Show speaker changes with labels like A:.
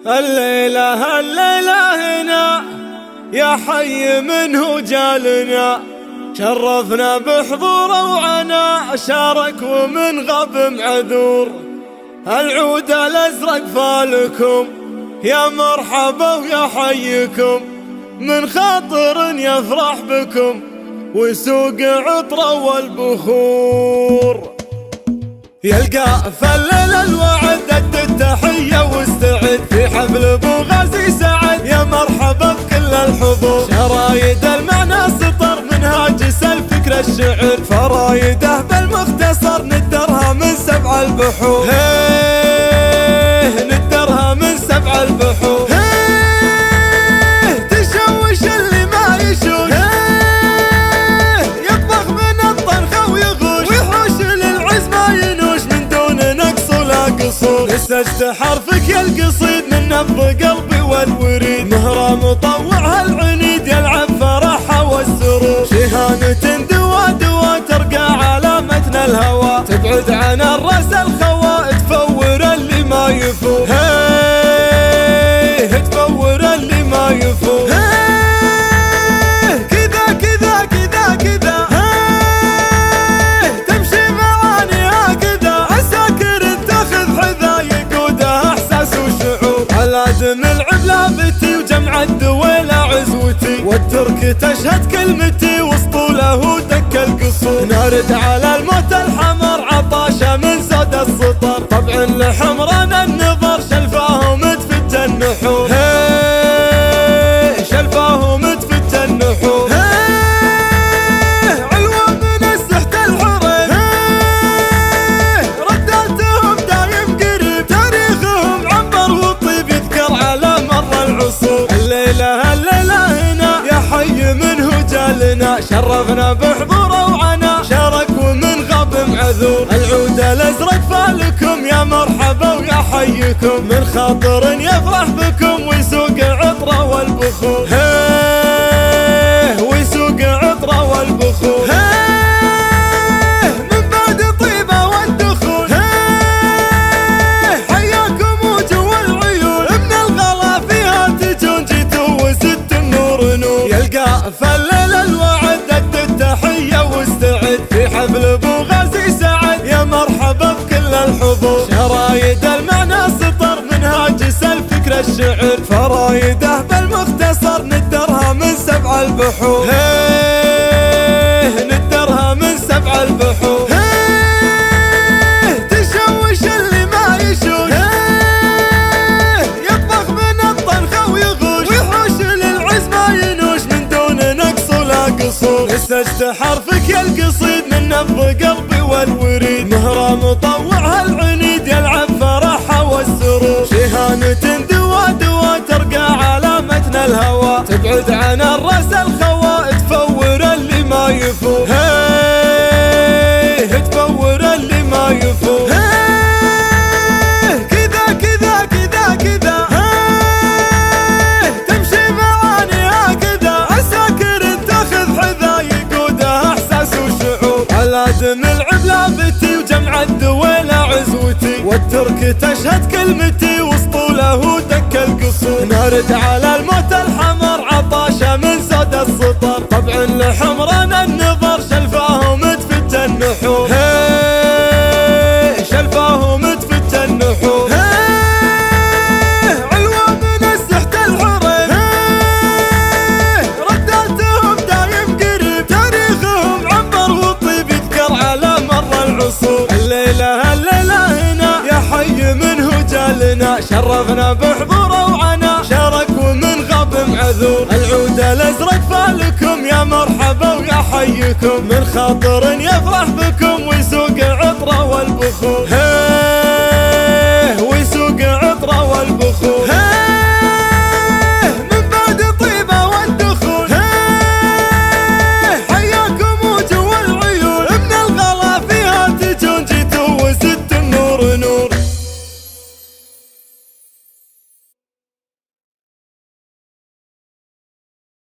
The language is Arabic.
A: الليلة هنا يا حي منه جالنا، شرفنا بحضوره وعنا شارك ومن غب معذور. العود الازرق فالكم يا مرحبا ويا حيكم، من خاطر يفرح بكم ويسوق عطره والبخور. يلقى فلل الوعد ادى التحية واستعد في حفل ابو غازي سعد، يا مرحبا بكل الحضور. شرايد المعنى سطر منهاج الفكر الشعر، فرايده بالمختصر ندرها من 7 البحور. ندرها من 7 البحور. تشوش اللي ما يشوش، يطبخ من الطرخه ويغوش، ويحوش للعز ما ينوش من دون نقص ولا قصور. لسجت حرفك يا القصيد من نبض قلبي والوريد، مهرة مطوعها العنيد يلعب فرحها والسرور. شهانة دوا ترقى على متن الهوى، تبعد عن الراس الخوا تفور اللي ما يفور. تفور اللي ما يفور. كذا كذا كذا كذا تمشي معاني هكذا، عساكر تاخذ حذا يقودها احساس وشعور. على دم العبلة بتي وجمع الدويلة عزوتي، والترك تشهد كلمتي وسطوله دك القصور. نارد على الموت الحمر عطاشة من زاد السطر، طبع لحمران النظر شلفاهم تفت النحور. شلفاهم تفت النحور. علوة من السحت الحرب، رداتهم دايم قريب، تاريخهم عنبر والطيب يذكر على مر العصور. الليلة هنا يا حي منه جالنا، شرفنا بحضوره وعنا شارك ومن غاب معذور. العود الازرق فالكم يا مرحبا ويا حيكم، من خاطر يفرح بكم ويسوق عطره والبخور. ويسوق عطره والبخور. من بعد طيبه والدخول، حياكم وجوه العيون، من الغلا فيها تجون جيتوا وست النور نور. يلقى فلل الوعد ادى التحيه واستعد في حفل ابو غازي سعد، يا مرحبا بكل الحضور. شرايد المعنى سطر منهاج الفكر الشعر، فرايده بالمختصر ندرها من 7 البحور. ندرها من 7 البحور. تشوش اللي ما يشوش، يطبخ من الطرخه ويغوش، ويحوش للعز ما ينوش من دون نقص ولا قصور. لسجت حرفك يا القصيد من نبض قلبي والوريد، مهرة مطوعها العنيد يلعب فرحها والسرور. شهانة دوا ترقى على متن الهوى، تبعد عن الراس الخوا تفور اللي ما يفور. تفور اللي ما يفور. كذا كذا كذا كذا تمشي معاني هكذا، عساكر تاخذ حذا يقودها احساس وشعور. على دم العبلة بتي وجمع الدويلة عزوتي، والترك تشهد كلمتي وسطوله دك القصور. نارد على الموت الحمر عطاشة من زاد السطر، طبع لحمران النظر شلفاهم تفت النحور. شلفاهم تفت النحور. علوة من السحت الحرب، رداتهم دايم قريب، تاريخهم عنبر والطيب يذكر على مر العصور. الليلة هنا يا حي منه جالنا، شرفنا بحضوره وعنا شارك ومن غاب معذور. العود الازرق فالكم يا مرحبا ويا حيكم، من خاطر يفرح بكم ويسوق عطره والبخور. ويسوق عطره والبخور.